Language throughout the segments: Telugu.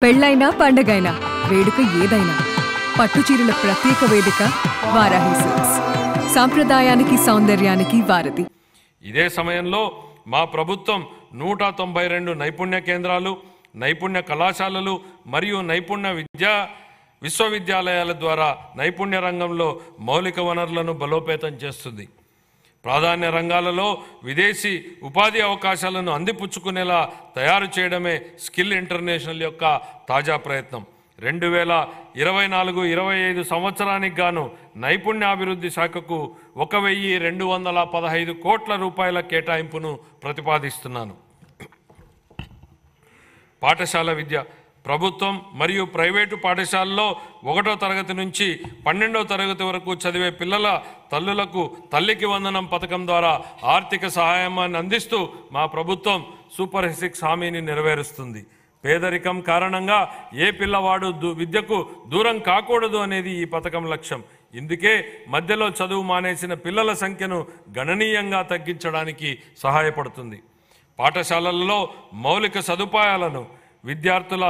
పెళ్ళైనా పండగైనా వేడుక ఏదైనా పట్టుచీరల ప్రత్యేక వేదిక వారాహి సిల్క్స్. సాంప్రదాయానికి సౌందర్యానికి వారధి. ఇదే సమయంలో మా ప్రభుత్వం 192 నైపుణ్య కేంద్రాలు, నైపుణ్య కళాశాలలు మరియు నైపుణ్య విశ్వవిద్యాలయాల ద్వారా నైపుణ్య రంగంలో మౌలిక వనరులను బలోపేతం చేస్తుంది. ప్రాధాన్య రంగాలలో విదేశీ ఉపాధి అవకాశాలను అందిపుచ్చుకునేలా తయారు చేయడమే స్కిల్ ఇంటర్నేషనల్ యొక్క తాజా ప్రయత్నం. 2024-25 సంవత్సరానికి గాను నైపుణ్యాభివృద్ధి శాఖకు 1215 కోట్ల రూపాయల కేటాయింపును ప్రతిపాదిస్తున్నాను. పాఠశాల విద్య. ప్రభుత్వం మరియు ప్రైవేటు పాఠశాలలో 1వ తరగతి నుంచి 12వ తరగతి వరకు చదివే పిల్లల తల్లులకు తల్లికి వందనం పథకం ద్వారా ఆర్థిక సహాయాన్ని అందిస్తూ మా ప్రభుత్వం సూపర్ 6 హామీని నెరవేరుస్తుంది. పేదరికం కారణంగా ఏ పిల్లవాడు విద్యకు దూరం కాకూడదు అనేది ఈ పథకం లక్ష్యం. ఇందుకే మధ్యలో చదువు మానేసిన పిల్లల సంఖ్యను గణనీయంగా తగ్గించడానికి సహాయపడుతుంది. పాఠశాలలలో మౌలిక సదుపాయాలను, విద్యార్థుల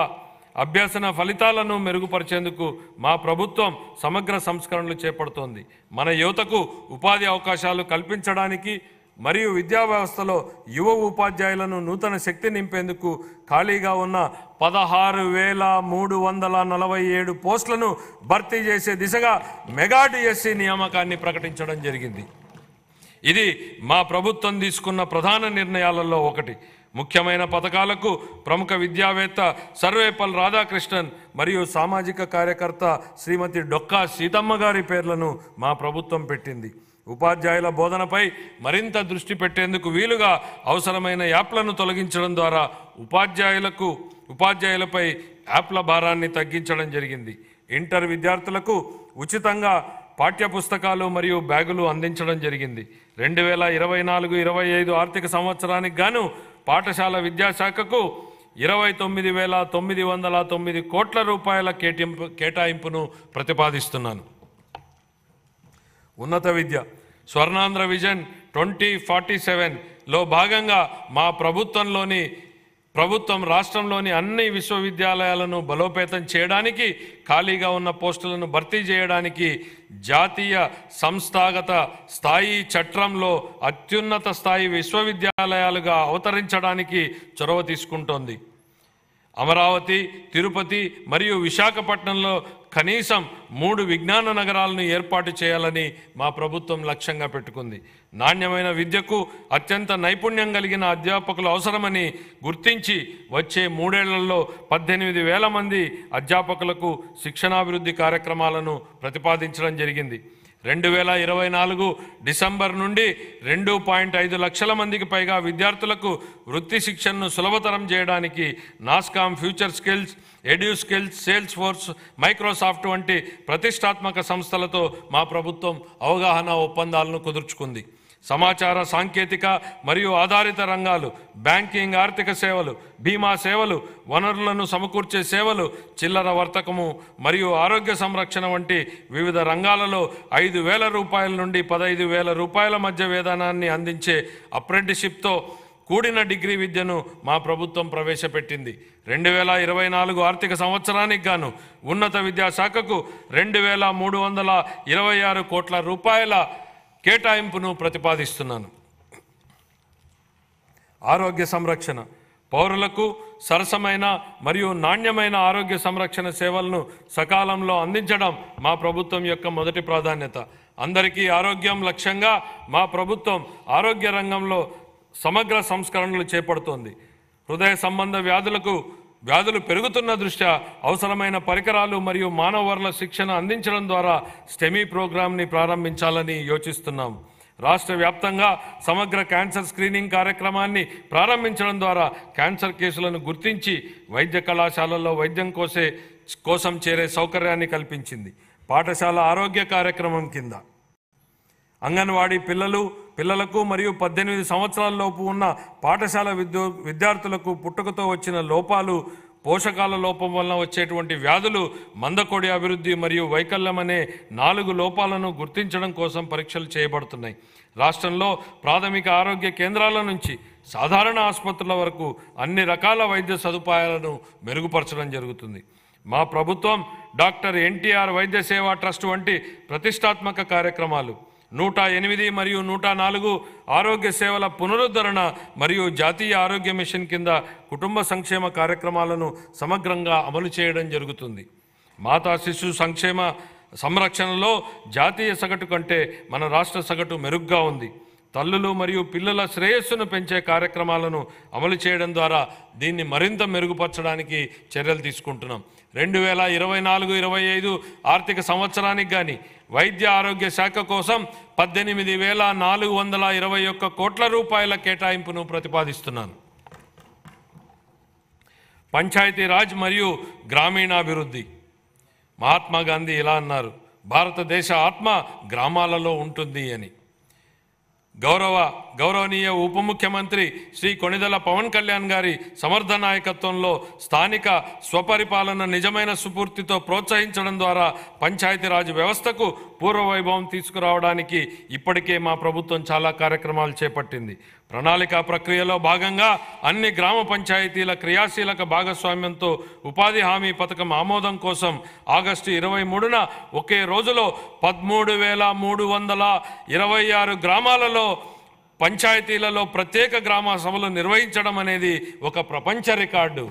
అభ్యసన ఫలితాలను మెరుగుపరిచేందుకు మా ప్రభుత్వం సమగ్ర సంస్కరణలు చేపడుతోంది. మన యువతకు ఉపాధి అవకాశాలు కల్పించడానికి మరియు విద్యా వ్యవస్థలో యువ ఉపాధ్యాయులను నూతన శక్తి నింపేందుకు ఖాళీగా ఉన్న 16,347 పోస్టులను భర్తీ చేసే దిశగా మెగా డిఎస్సి నియామకాన్ని ప్రకటించడం జరిగింది. ఇది మా ప్రభుత్వం తీసుకున్న ప్రధాన నిర్ణయాలలో ఒకటి. ముఖ్యమైన పథకాలకు ప్రముఖ విద్యావేత్త సర్వేపల్లి రాధాకృష్ణన్ మరియు సామాజిక కార్యకర్త శ్రీమతి డొక్కా సీతమ్మ గారి పేర్లను మా ప్రభుత్వం పెట్టింది. ఉపాధ్యాయుల బోధనపై మరింత దృష్టి పెట్టేందుకు వీలుగా అవసరమైన యాప్లను తొలగించడం ద్వారా ఉపాధ్యాయులపై యాప్ల భారాన్ని తగ్గించడం జరిగింది. ఇంటర్ విద్యార్థులకు ఉచితంగా పాఠ్యపుస్తకాలు మరియు బ్యాగులు అందించడం జరిగింది. 2024-25 ఆర్థిక సంవత్సరానికి గాను పాఠశాల విద్యాశాఖకు 29,909 కోట్ల రూపాయల కేటాయింపును ప్రతిపాదిస్తున్నాను. ఉన్నత విద్య. స్వర్ణాంధ్ర విజన్ 2047లో భాగంగా మా ప్రభుత్వం రాష్ట్రంలోని అన్ని విశ్వవిద్యాలయాలను బలోపేతం చేయడానికి, ఖాళీగా ఉన్న పోస్టులను భర్తీ చేయడానికి జాతీయ సంస్థాగత స్థాయి చట్రంలో అత్యున్నత స్థాయి విశ్వవిద్యాలయాలుగా అవతరించడానికి చొరవ తీసుకుంటోంది. అమరావతి, తిరుపతి మరియు విశాఖపట్నంలో కనీసం 3 విజ్ఞాన నగరాలను ఏర్పాటు చేయాలని మా ప్రభుత్వం లక్ష్యంగా పెట్టుకుంది. నాణ్యమైన విద్యకు అత్యంత నైపుణ్యం కలిగిన అధ్యాపకులు అవసరమని గుర్తించి వచ్చే 3 ఏళ్లలో 18,000 మంది అధ్యాపకులకు శిక్షణాభివృద్ధి కార్యక్రమాలను ప్రతిపాదించడం జరిగింది. 2024 డిసెంబర్ నుండి 2.5 లక్షల మందికి పైగా విద్యార్థులకు వృత్తి శిక్షణను సులభతరం చేయడానికి NASSCOM, future skills, edu skills, sales force, Microsoft వంటి ప్రతిష్టాత్మక సంస్థలతో మా ప్రభుత్వం అవగాహన ఒప్పందాలను కుదుర్చుకుంది. సమాచార సాంకేతిక మరియు ఆధారిత రంగాలు, బ్యాంకింగ్, ఆర్థిక సేవలు, బీమా సేవలు, వనరులను సమకూర్చే సేవలు, చిల్లర వర్తకము మరియు ఆరోగ్య సంరక్షణ వంటి వివిధ రంగాలలో 5,000 రూపాయల నుండి 15,000 రూపాయల మధ్య వేతనాన్ని అందించే అప్రెంటిస్షిప్తో కూడిన డిగ్రీ విద్యను మా ప్రభుత్వం ప్రవేశపెట్టింది. 2024 ఆర్థిక సంవత్సరానికి గాను ఉన్నత విద్యాశాఖకు 2,326 కోట్ల రూపాయల కేటాయింపును ప్రతిపాదిస్తున్నాను. ఆరోగ్య సంరక్షణ. పౌరులకు సరసమైన మరియు నాణ్యమైన ఆరోగ్య సంరక్షణ సేవలను సకాలంలో అందించడం మా ప్రభుత్వం యొక్క మొదటి ప్రాధాన్యత. అందరికీ ఆరోగ్యం లక్ష్యంగా మా ప్రభుత్వం ఆరోగ్య రంగంలో సమగ్ర సంస్కరణలు చేపడుతోంది. హృదయ సంబంధ వ్యాధులు పెరుగుతున్న దృష్ట్యా అవసరమైన పరికరాలు మరియు మానవ వనరుల శిక్షణ అందించడం ద్వారా స్టెమీ ప్రోగ్రాంని ప్రారంభించాలని యోచిస్తున్నాం. రాష్ట్ర వ్యాప్తంగా సమగ్ర క్యాన్సర్ స్క్రీనింగ్ కార్యక్రమాన్ని ప్రారంభించడం ద్వారా క్యాన్సర్ కేసులను గుర్తించి వైద్య కళాశాలల్లో వైద్యం కోసం చేరే సౌకర్యాన్ని కల్పించింది. పాఠశాల ఆరోగ్య కార్యక్రమం కింద అంగన్వాడీ పిల్లలకు మరియు 18 సంవత్సరాల లోపు ఉన్న పాఠశాల విద్యార్థులకు పుట్టుకతో వచ్చిన లోపాలు, పోషకాల లోపం వలన వచ్చేటువంటి వ్యాధులు, మందకొడి అభివృద్ధి మరియు వైకల్యం అనే 4 లోపాలను గుర్తించడం కోసం పరీక్షలు చేయబడుతున్నాయి. రాష్ట్రంలో ప్రాథమిక ఆరోగ్య కేంద్రాల నుంచి సాధారణ ఆసుపత్రుల వరకు అన్ని రకాల వైద్య సదుపాయాలను మెరుగుపరచడం జరుగుతుంది. మా ప్రభుత్వం డాక్టర్ ఎన్టీఆర్ వైద్య సేవా ట్రస్ట్ వంటి ప్రతిష్టాత్మక కార్యక్రమాలు, 108 మరియు 104 ఆరోగ్య సేవల పునరుద్ధరణ మరియు జాతీయ ఆరోగ్య మిషన్ కింద కుటుంబ సంక్షేమ కార్యక్రమాలను సమగ్రంగా అమలు చేయడం జరుగుతుంది. మాతా శిశు సంక్షేమ సంరక్షణలో జాతీయ సగటు కంటే మన రాష్ట్ర సగటు మెరుగ్గా ఉంది. తల్లులు మరియు పిల్లల శ్రేయస్సును పెంచే కార్యక్రమాలను అమలు చేయడం ద్వారా దీన్ని మరింత మెరుగుపరచడానికి చర్యలు తీసుకుంటున్నాం. 2024-25 ఆర్థిక సంవత్సరానికి కానీ వైద్య ఆరోగ్య శాఖ కోసం 18,421 కోట్ల రూపాయల కేటాయింపును ప్రతిపాదిస్తున్నాను. పంచాయతీరాజ్ మరియు గ్రామీణాభివృద్ధి. మహాత్మా గాంధీ ఇలా అన్నారు, భారతదేశ ఆత్మ గ్రామాలలో ఉంటుంది అని. గౌరవనీయ ఉప ముఖ్యమంత్రి శ్రీ కొణిదెల పవన్ కళ్యాణ్ గారి సమర్థ నాయకత్వంలో స్థానిక స్వపరిపాలన నిజమైన స్ఫూర్తితో ప్రోత్సహించడం ద్వారా పంచాయతీరాజ్ వ్యవస్థకు పూర్వవైభవం తీసుకురావడానికి ఇప్పటికే మా ప్రభుత్వం చాలా కార్యక్రమాలు చేపట్టింది. ప్రణాళికా ప్రక్రియలో భాగంగా అన్ని గ్రామ పంచాయతీల క్రియాశీలక భాగస్వామ్యంతో ఉపాధి హామీ పథకం ఆమోదం కోసం ఆగస్టు 23న ఒకే రోజులో 13,326 గ్రామాలలో పంచాయతీలలో ప్రత్యేక గ్రామ సభలు నిర్వహించడం అనేది ఒక ప్రపంచ రికార్డు.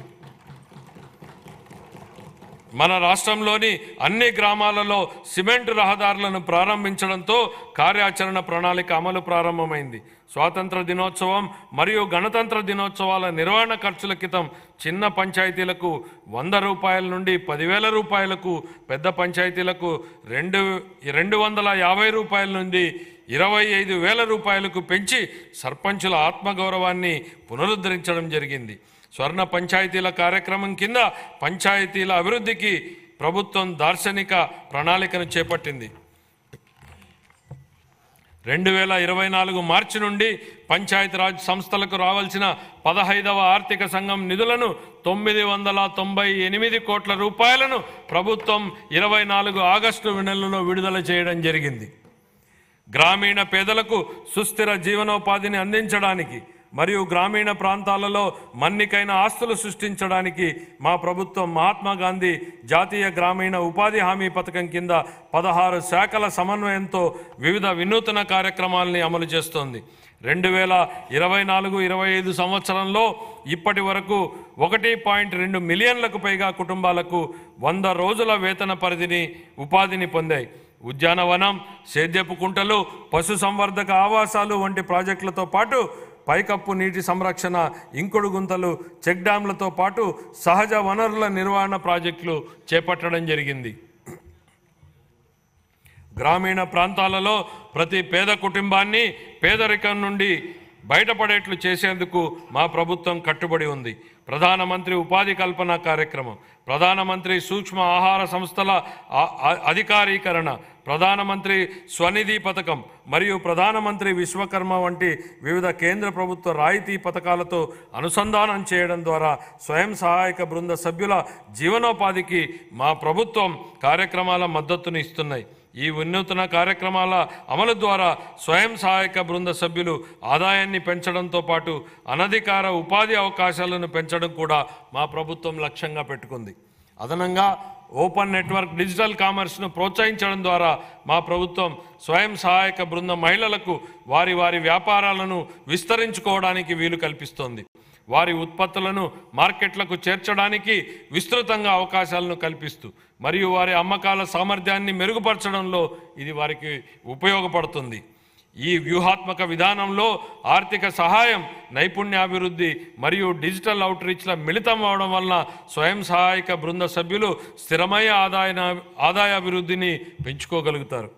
మన రాష్ట్రంలోని అన్ని గ్రామాలలో సిమెంట్ రహదారులను ప్రారంభించడంతో కార్యాచరణ ప్రణాళిక అమలు ప్రారంభమైంది. స్వాతంత్ర దినోత్సవం మరియు గణతంత్ర దినోత్సవాల నిర్వహణ ఖర్చుల క్రితం చిన్న పంచాయతీలకు 100 రూపాయల నుండి 10,000 రూపాయలకు, పెద్ద పంచాయతీలకు 250 రూపాయల నుండి 25,000 రూపాయలకు పెంచి సర్పంచుల ఆత్మగౌరవాన్ని పునరుద్ధరించడం జరిగింది. స్వర్ణ పంచాయతీల కార్యక్రమం కింద పంచాయతీల అభివృద్ధికి ప్రభుత్వం దార్శనిక ప్రణాళికను చేపట్టింది. 2024 మార్చి నుండి పంచాయతీరాజ్ సంస్థలకు రావాల్సిన 15వ ఆర్థిక సంఘం నిధులను 998 కోట్ల రూపాయలను ప్రభుత్వం 24 ఆగస్టు నెలలో విడుదల చేయడం జరిగింది. గ్రామీణ పేదలకు సుస్థిర జీవనోపాధిని అందించడానికి మరియు గ్రామీణ ప్రాంతాలలో మన్నికైన ఆస్తులు సృష్టించడానికి మా ప్రభుత్వం మహాత్మా గాంధీ జాతీయ గ్రామీణ ఉపాధి హామీ పథకం కింద 16 శాఖల సమన్వయంతో వివిధ వినూతన కార్యక్రమాలని అమలు చేస్తోంది. 2024-25 సంవత్సరంలో ఇప్పటి వరకు 1.2 మిలియన్లకు పైగా కుటుంబాలకు 100 రోజుల వేతన పరిధిని ఉపాధిని పొందాయి. ఉద్యానవనం, సేద్యపు కుంటలు, పశు సంవర్ధక ఆవాసాలు వంటి ప్రాజెక్టులతో పాటు పైకప్పు నీటి సంరక్షణ, ఇంకుడు గుంతలు, చెక్ డ్యాంలతో పాటు సహజ వనరుల నిర్వహణ ప్రాజెక్టులు చేపట్టడం జరిగింది. గ్రామీణ ప్రాంతాలలో ప్రతి పేద కుటుంబాన్ని పేదరికం నుండి బయటపడేట్లు చేసేందుకు మా ప్రభుత్వం కట్టుబడి ఉంది. ప్రధానమంత్రి ఉపాధి కల్పన కార్యక్రమం, ప్రధానమంత్రి సూక్ష్మ ఆహార సంస్థల అధికారీకరణ, ప్రధానమంత్రి స్వనిధి పథకం మరియు ప్రధానమంత్రి విశ్వకర్మ వంటి వివిధ కేంద్ర ప్రభుత్వ రాయితీ పథకాలతో అనుసంధానం చేయడం ద్వారా స్వయం సహాయక బృంద సభ్యుల జీవనోపాధికి మా ప్రభుత్వం కార్యక్రమాల మద్దతును ఇస్తున్నాయి. ఈ వినూత్న కార్యక్రమాల అమలు ద్వారా స్వయం సహాయక బృంద సభ్యులు ఆదాయాన్ని పెంచడంతో పాటు అనధికార ఉపాధి అవకాశాలను పెంచడం కూడా మా ప్రభుత్వం లక్ష్యంగా పెట్టుకుంది. అదనంగా ఓపెన్ నెట్వర్క్ డిజిటల్ కామర్స్ను ప్రోత్సహించడం ద్వారా మా ప్రభుత్వం స్వయం సహాయక బృంద మహిళలకు వారి వ్యాపారాలను విస్తరించుకోవడానికి వీలు కల్పిస్తోంది. వారి ఉత్పత్తులను మార్కెట్లకు చేర్చడానికి విస్తృతంగా అవకాశాలను కల్పిస్తూ మరియు వారి అమ్మకాల సామర్థ్యాన్ని మెరుగుపరచడంలో ఇది వారికి ఉపయోగపడుతుంది. ఈ వ్యూహాత్మక విధానంలో ఆర్థిక సహాయం, నైపుణ్యాభివృద్ధి మరియు డిజిటల్ అవుట్రీచ్ల మిళితం అవడం వలన స్వయం సహాయక బృంద సభ్యులు స్థిరమైన ఆదాయాభివృద్ధిని పెంచుకోగలుగుతారు.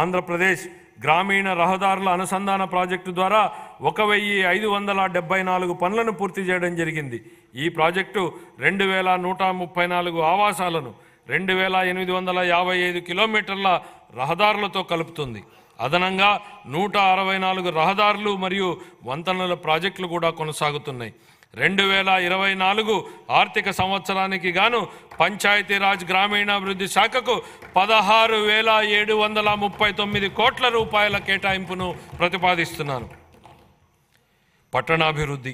ఆంధ్రప్రదేశ్ గ్రామీణ రహదారుల అనుసంధాన ప్రాజెక్టు ద్వారా 1,574 పనులను పూర్తి చేయడం జరిగింది. ఈ ప్రాజెక్టు 2,134 ఆవాసాలను 2,855 కిలోమీటర్ల రహదారులతో కలుపుతుంది. అదనంగా 164 రహదారులు మరియు వంతెనల ప్రాజెక్టులు కూడా కొనసాగుతున్నాయి. 2024 ఆర్థిక సంవత్సరానికి గాను పంచాయతీరాజ్ గ్రామీణాభివృద్ధి శాఖకు 16,739 కోట్ల రూపాయల కేటాయింపును ప్రతిపాదిస్తున్నాను. పట్టణాభివృద్ధి.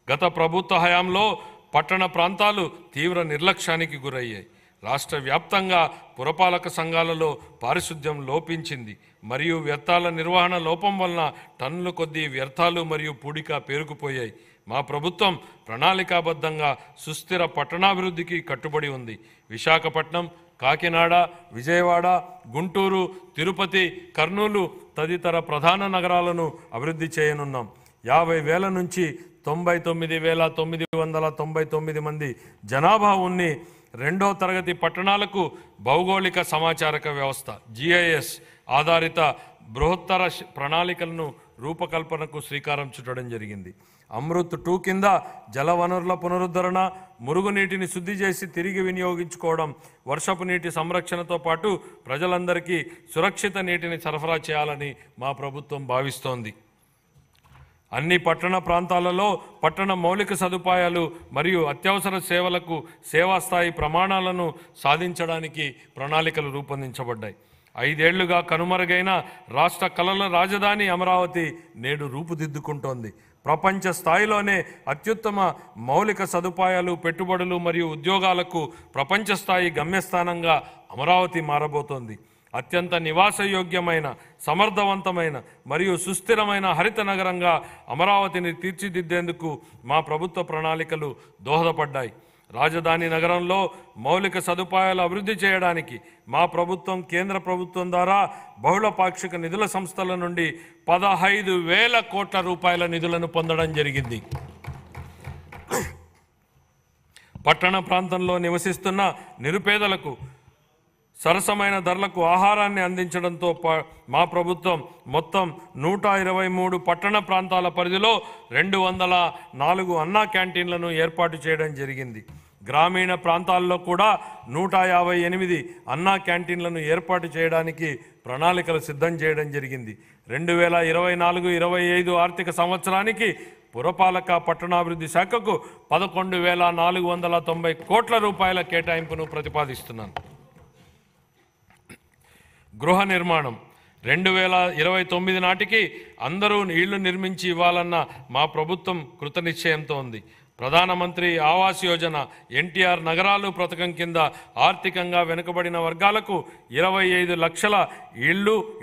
గత ప్రభుత్వ హయాంలో పట్టణ ప్రాంతాలు తీవ్ర నిర్లక్ష్యానికి గురయ్యాయి. రాష్ట్ర వ్యాప్తంగా పురపాలక సంఘాలలో పారిశుద్ధ్యం లోపించింది మరియు వ్యర్థాల నిర్వహణ లోపం వలన టన్నుల కొద్దీ వ్యర్థాలు మరియు పూడిక పేరుకుపోయాయి. మా ప్రభుత్వం ప్రణాళికాబద్ధంగా సుస్థిర పట్టణాభివృద్ధికి కట్టుబడి ఉంది. విశాఖపట్నం, కాకినాడ, విజయవాడ, గుంటూరు, తిరుపతి, కర్నూలు తదితర ప్రధాన నగరాలను అభివృద్ధి చేయనున్నాం. 50,000 నుంచి 99,999 మంది జనాభా ఉన్ని రెండో తరగతి పట్టణాలకు భౌగోళిక సమాచారక వ్యవస్థ GIS ఆధారిత బృహత్తర ప్రణాళికలను రూపకల్పనకు శ్రీకారం చుట్టడం జరిగింది. అమృత్ 2 కింద జలవనరుల పునరుద్ధరణ, మురుగునీటిని శుద్ధి చేసి తిరిగి వినియోగించుకోవడం, వర్షపు నీటి సంరక్షణతో పాటు ప్రజలందరికీ సురక్షిత నీటిని సరఫరా చేయాలని మా ప్రభుత్వం భావిస్తోంది. అన్ని పట్టణ ప్రాంతాలలో పట్టణ మౌలిక సదుపాయాలు మరియు అత్యవసర సేవలకు సేవా స్థాయి ప్రమాణాలను సాధించడానికి ప్రణాళికలు రూపొందించబడ్డాయి. 5 ఏళ్లుగా కనుమరుగైన రాష్ట్ర కళల రాజధాని అమరావతి నేడు రూపుదిద్దుకుంటోంది. ప్రపంచ స్థాయిలోనే అత్యుత్తమ మౌలిక సదుపాయాలు, పెట్టుబడులు మరియు ఉద్యోగాలకు ప్రపంచ స్థాయి గమ్యస్థానంగా అమరావతి మారబోతోంది. అత్యంత నివాసయోగ్యమైన, సమర్థవంతమైన మరియు సుస్థిరమైన హరిత నగరంగా అమరావతిని తీర్చిదిద్దేందుకు మా ప్రభుత్వ ప్రణాళికలు దోహదపడ్డాయి. రాజధాని నగరంలో మౌలిక సదుపాయాలు అభివృద్ధి చేయడానికి మా ప్రభుత్వం కేంద్ర ప్రభుత్వం ద్వారా బహుళ పాక్షిక నిధుల సంస్థల నుండి 15,000 కోట్ల రూపాయల నిధులను పొందడం జరిగింది. పట్టణ ప్రాంతంలో నివసిస్తున్న నిరుపేదలకు సరసమైన ధరలకు ఆహారాన్ని అందించడంతో మా ప్రభుత్వం మొత్తం 123 పట్టణ ప్రాంతాల పరిధిలో 204 అన్నా క్యాంటీన్లను ఏర్పాటు చేయడం జరిగింది. గ్రామీణ ప్రాంతాల్లో కూడా 158 అన్నా క్యాంటీన్లను ఏర్పాటు చేయడానికి ప్రణాళికలు సిద్ధం చేయడం జరిగింది. 2024-25 ఆర్థిక సంవత్సరానికి పురపాలక పట్టణాభివృద్ధి శాఖకు 11,490 కోట్ల రూపాయల కేటాయింపును ప్రతిపాదిస్తున్నాను. గృహ నిర్మాణం 2029 నాటికి అందరూ ఇళ్లు నిర్మించి ఇవ్వాలన్న మా ప్రభుత్వం కృతనిశ్చయంతో ఉంది. ప్రధానమంత్రి ఆవాస్ యోజన, NTR నగరాలు పథకం కింద ఆర్థికంగా వెనుకబడిన వర్గాలకు 25 లక్షల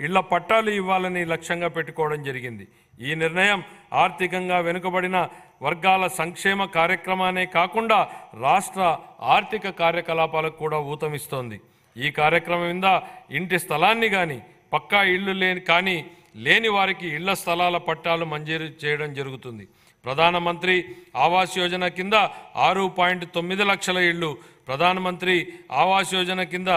ఇళ్ల పట్టాలు ఇవ్వాలని లక్ష్యంగా పెట్టుకోవడం జరిగింది. ఈ నిర్ణయం ఆర్థికంగా వెనుకబడిన వర్గాల సంక్షేమ కార్యక్రమానే కాకుండా రాష్ట్ర ఆర్థిక కార్యకలాపాలకు కూడా ఊతమిస్తోంది. ఈ కార్యక్రమం కింద ఇంటి స్థలాన్ని కానీ పక్కా ఇళ్ళు లేని వారికి ఇళ్ల స్థలాల పట్టాలు మంజూరు చేయడం జరుగుతుంది. ప్రధానమంత్రి ఆవాస్ యోజన కింద 6.9 లక్షల ఇళ్ళు, ప్రధానమంత్రి ఆవాస్ యోజన కింద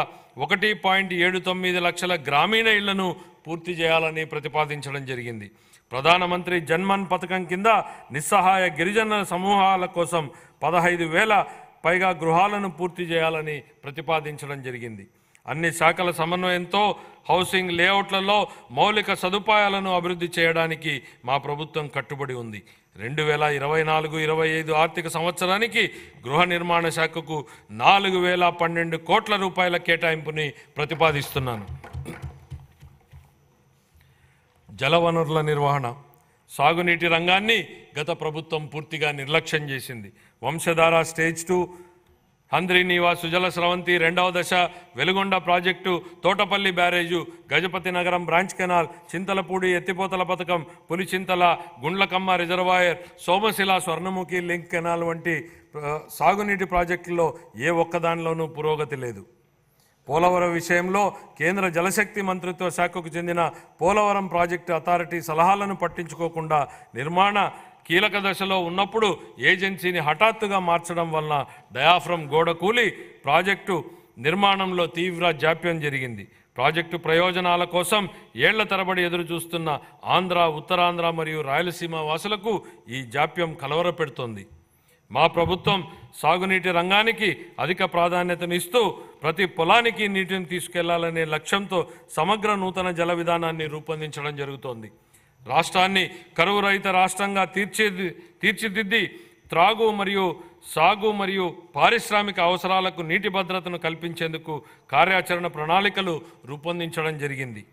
1.79 లక్షల గ్రామీణ ఇళ్లను పూర్తి చేయాలని ప్రతిపాదించడం జరిగింది. ప్రధానమంత్రి జన్మన్ పథకం కింద నిస్సహాయ గిరిజన సమూహాల కోసం 15,000 పైగా గృహాలను పూర్తి చేయాలని ప్రతిపాదించడం జరిగింది. అన్ని శాఖల సమన్వయంతో హౌసింగ్ లేఅవుట్లలో మౌలిక సదుపాయాలను అభివృద్ధి చేయడానికి మా ప్రభుత్వం కట్టుబడి ఉంది. 2024-25 ఆర్థిక సంవత్సరానికి గృహ నిర్మాణ శాఖకు 4,012 కోట్ల రూపాయల కేటాయింపుని ప్రతిపాదిస్తున్నాను. జలవనరుల నిర్వహణ, సాగునీటి రంగాన్ని గత ప్రభుత్వం పూర్తిగా నిర్లక్ష్యం చేసింది. వంశధార స్టేజ్ 2, హంద్రీనీవా సుజల స్రవంతి 2వ దశ, వెలుగొండ ప్రాజెక్టు, తోటపల్లి బ్యారేజు, గజపతి నగరం బ్రాంచ్ కెనాల్, చింతలపూడి ఎత్తిపోతల పథకం, Pulichintala, Gundlakamma reservoir, Somasila Swarnamukhi link canal వంటి సాగునీటి ప్రాజెక్టుల్లో ఏ ఒక్కదానిలోనూ పురోగతి లేదు. పోలవరం విషయంలో కేంద్ర జలశక్తి మంత్రిత్వ శాఖకు చెందిన పోలవరం ప్రాజెక్టు అథారిటీ సలహాలను పట్టించుకోకుండా నిర్మాణ కీలక దశలో ఉన్నప్పుడు ఏజెన్సీని హఠాత్తుగా మార్చడం వలన డయాఫ్రమ్ గోడ కూలి ప్రాజెక్టు నిర్మాణంలో తీవ్ర జాప్యం జరిగింది. ప్రాజెక్టు ప్రయోజనాల కోసం ఏళ్ల తరబడి ఎదురు చూస్తున్న ఆంధ్ర, ఉత్తరాంధ్ర మరియు రాయలసీమ వాసులకు ఈ జాప్యం కలవరపెడుతోంది. మా ప్రభుత్వం సాగునీటి రంగానికి అధిక ప్రాధాన్యతనిస్తూ ప్రతి పొలానికి నీటిని తీసుకెళ్లాలనే లక్ష్యంతో సమగ్ర నూతన జల విధానాన్ని రూపొందించడం జరుగుతోంది. రాష్ట్రాన్ని కరువు రహిత రాష్ట్రంగా తీర్చిదిద్ది త్రాగు మరియు సాగు మరియు పారిశ్రామిక అవసరాలకు నీటి భద్రతను కల్పించేందుకు కార్యాచరణ ప్రణాళికలు రూపొందించడం జరిగింది.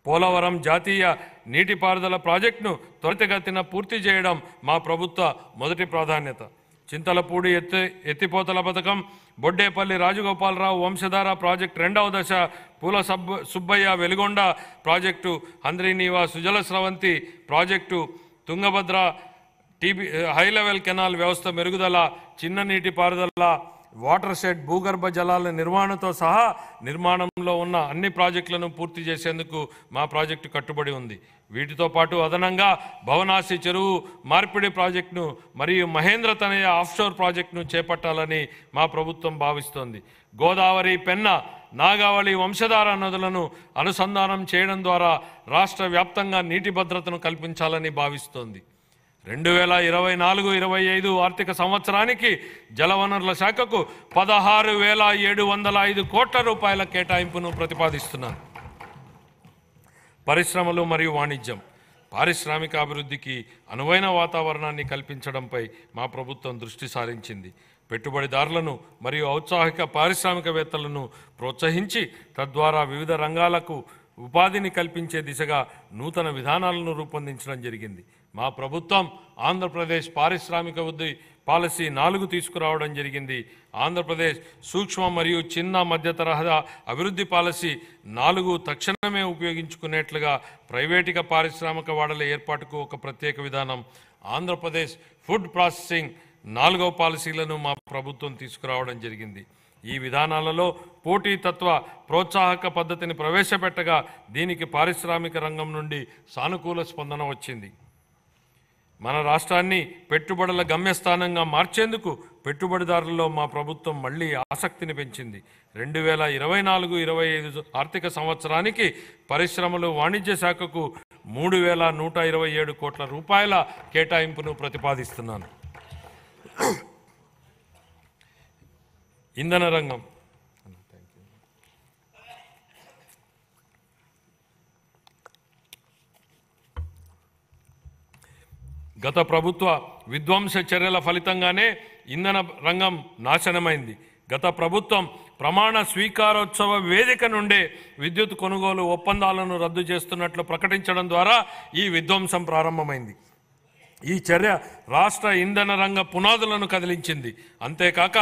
పోలవరం జాతీయ నీటిపారుదల ప్రాజెక్టును త్వరితగతిన పూర్తి చేయడం మా ప్రభుత్వ మొదటి ప్రాధాన్యత. చింతలపూడి ఎత్తిపోతల పథకం, బొడ్డేపల్లి రాజగోపాలరావు వంశధార ప్రాజెక్టు రెండవ దశ, Poola Subbaiah Veligonda project, Handri Neeva Sujala Sravanthi project, Tungabhadra high level canal వ్యవస్థ మెరుగుదల, చిన్న నీటిపారుదల, వాటర్ షెడ్, భూగర్భ జలాల నిర్వహణతో సహా నిర్మాణంలో ఉన్న అన్ని ప్రాజెక్టులను పూర్తి చేసేందుకు మా ప్రాజెక్టు కట్టుబడి ఉంది. వీటితో పాటు అదనంగా భవనాసి చెరువు మార్పిడి ప్రాజెక్టును మరియు మహేంద్ర తనయ ఆఫ్షోర్ ప్రాజెక్టును చేపట్టాలని మా ప్రభుత్వం భావిస్తోంది. గోదావరి, పెన్న, నాగావళి వంశధార నదులను అనుసంధానం చేయడం ద్వారా రాష్ట్ర వ్యాప్తంగా నీటి భద్రతను కల్పించాలని భావిస్తోంది. 2024-25 ఆర్థిక సంవత్సరానికి జలవనరుల శాఖకు 16,705 కోట్ల రూపాయల కేటాయింపును ప్రతిపాదిస్తున్నాను. పరిశ్రమలు మరియు వాణిజ్యం, పారిశ్రామిక అభివృద్ధికి అనువైన వాతావరణాన్ని కల్పించడంపై మా ప్రభుత్వం దృష్టి సారించింది. పెట్టుబడిదారులను మరియు ఔత్సాహిక పారిశ్రామికవేత్తలను ప్రోత్సహించి తద్వారా వివిధ రంగాలకు ఉపాధిని కల్పించే దిశగా నూతన విధానాలను రూపొందించడం జరిగింది. మా ప్రభుత్వం ఆంధ్రప్రదేశ్ పారిశ్రామిక వృద్ధి పాలసీ 4 తీసుకురావడం జరిగింది. ఆంధ్రప్రదేశ్ సూక్ష్మ మరియు చిన్న మధ్య తరహా అభివృద్ధి పాలసీ 4 తక్షణమే ఉపయోగించుకునేట్లుగా ప్రైవేటిక పారిశ్రామిక వాడల ఏర్పాటుకు ఒక ప్రత్యేక విధానం, ఆంధ్రప్రదేశ్ ఫుడ్ ప్రాసెసింగ్ 4వ పాలసీలను మా ప్రభుత్వం తీసుకురావడం జరిగింది. ఈ విధానాలలో పోటీతత్వ ప్రోత్సాహక పద్ధతిని ప్రవేశపెట్టగా దీనికి పారిశ్రామిక రంగం నుండి సానుకూల స్పందన వచ్చింది. మన రాష్ట్రాన్ని పెట్టుబడుల గమ్యస్థానంగా మార్చేందుకు పెట్టుబడిదారులలో మా ప్రభుత్వం మళ్లీ ఆసక్తిని పెంచింది. 2024-25 ఆర్థిక సంవత్సరానికి పరిశ్రమలు వాణిజ్య శాఖకు 3,127 కోట్ల రూపాయల కేటాయింపును ప్రతిపాదిస్తున్నాను. ఇంధన రంగం, గత ప్రభుత్వ విధ్వంస చర్యల ఫలితంగానే ఇంధన రంగం నాశనమైంది. గత ప్రభుత్వం ప్రమాణ స్వీకారోత్సవ వేదిక నుండే విద్యుత్ కొనుగోలు ఒప్పందాలను రద్దు చేస్తున్నట్లు ప్రకటించడం ద్వారా ఈ విధ్వంసం ప్రారంభమైంది. ఈ చర్య రాష్ట్ర ఇంధన రంగ పునాదులను కదిలించింది. అంతేకాక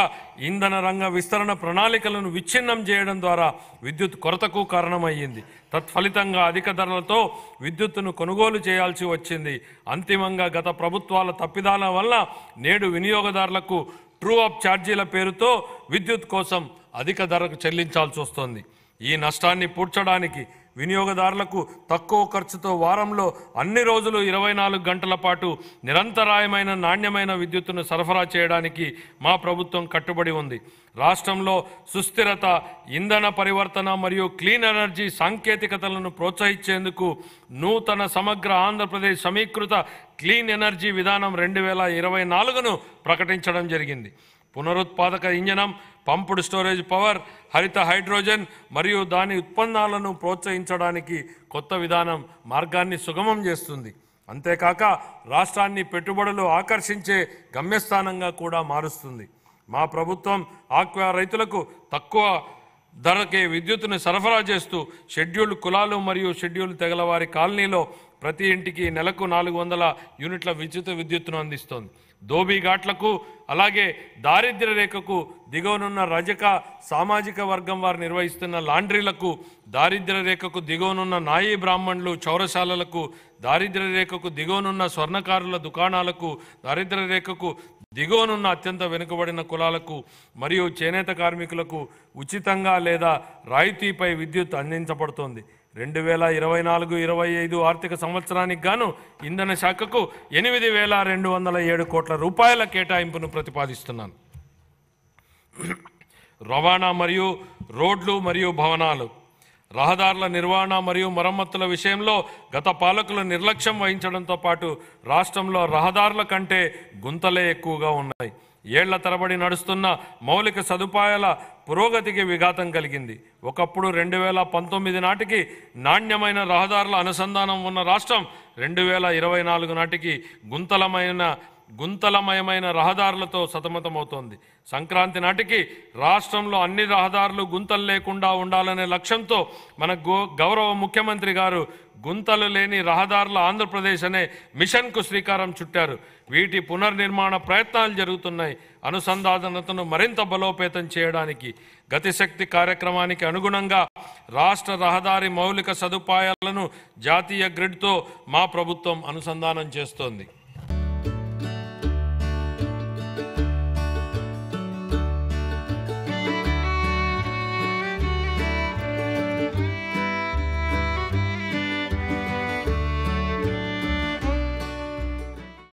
ఇంధన రంగ విస్తరణ ప్రణాళికలను విచ్ఛిన్నం చేయడం ద్వారా విద్యుత్ కొరతకు కారణమయ్యింది. తత్ఫలితంగా అధిక ధరలతో విద్యుత్తును కొనుగోలు చేయాల్సి వచ్చింది. అంతిమంగా గత ప్రభుత్వాల తప్పిదాల వల్ల నేడు వినియోగదారులకు ట్రూ అప్ ఛార్జీల పేరుతో విద్యుత్ కోసం అధిక ధరకు చెల్లించాల్సి వస్తోంది. ఈ నష్టాన్ని పూడ్చడానికి వినియోగదారులకు తక్కువ ఖర్చుతో వారంలో అన్ని రోజులు 24 గంటల పాటు నిరంతరాయమైన నాణ్యమైన విద్యుత్తును సరఫరా చేయడానికి మా ప్రభుత్వం కట్టుబడి ఉంది. రాష్ట్రంలో సుస్థిరత, ఇంధన పరివర్తన మరియు క్లీన్ ఎనర్జీ సాంకేతికతలను ప్రోత్సహించేందుకు నూతన సమగ్ర ఆంధ్రప్రదేశ్ సమీకృత క్లీన్ ఎనర్జీ విధానం 2024ను ప్రకటించడం జరిగింది. పునరుత్పాదక ఇంధనం, పంపుడు స్టోరేజ్ పవర్, హరిత హైడ్రోజన్ మరియు దాని ఉత్పన్నాలను ప్రోత్సహించడానికి కొత్త విధానం మార్గాన్ని సుగమం చేస్తుంది. అంతేకాక రాష్ట్రాన్ని పెట్టుబడులు ఆకర్షించే గమ్యస్థానంగా కూడా మారుస్తుంది. మా ప్రభుత్వం ఆక్వా రైతులకు తక్కువ ధరకే విద్యుత్తును సరఫరా చేస్తూ షెడ్యూల్డ్ కులాలు మరియు షెడ్యూల్డ్ తెగల వారి కాలనీలో ప్రతి ఇంటికి నెలకు 400 యూనిట్ల ఉచిత విద్యుత్తును అందిస్తోంది. దోబీఘాట్లకు అలాగే దారిద్ర్య రేఖకు దిగువనున్న రజక సామాజిక వర్గం వారు నిర్వహిస్తున్న లాండ్రీలకు, దారిద్ర్య రేఖకు దిగువనున్న నాయీ బ్రాహ్మణులు చౌరశాలలకు, దారిద్ర్య రేఖకు దిగువనున్న స్వర్ణకారుల దుకాణాలకు, దారిద్ర్య రేఖకు దిగువనున్న అత్యంత వెనుకబడిన కులాలకు మరియు చేనేత కార్మికులకు ఉచితంగా లేదా రాయితీపై విద్యుత్ అందించబడుతోంది. 2024-25 ఆర్థిక సంవత్సరానికి గాను ఇంధన శాఖకు 8,207 కోట్ల రూపాయల కేటాయింపును ప్రతిపాదిస్తున్నాను. రవాణా మరియు రోడ్లు మరియు భవనాలు, రహదారుల నిర్వహణ మరియు మరమ్మతుల విషయంలో గత పాలకులు నిర్లక్ష్యం వహించడంతో పాటు రాష్ట్రంలో రహదారుల కంటే గుంతలే ఎక్కువగా ఉన్నాయి. ఏళ్ల తరబడి నడుస్తున్న మౌలిక సదుపాయాల పురోగతికి విఘాతం కలిగింది. ఒకప్పుడు 2019 నాటికి నాణ్యమైన రహదారుల అనుసంధానం ఉన్న రాష్ట్రం 2024 నాటికి గుంతలమయమైన రహదారులతో సతమతమవుతోంది. సంక్రాంతి నాటికి రాష్ట్రంలో అన్ని రహదారులు గుంతలు లేకుండా ఉండాలనే లక్ష్యంతో మన గౌరవ ముఖ్యమంత్రి గారు గుంతలు లేని రహదారుల ఆంధ్రప్రదేశ్ అనే మిషన్కు శ్రీకారం చుట్టారు. వీటి పునర్నిర్మాణ ప్రయత్నాలు జరుగుతున్నాయి. అనుసంధానతను మరింత బలోపేతం చేయడానికి గతిశక్తి కార్యక్రమానికి అనుగుణంగా రాష్ట్ర రహదారి మౌలిక సదుపాయాలను జాతీయ గ్రిడ్తో మా ప్రభుత్వం అనుసంధానం చేస్తోంది.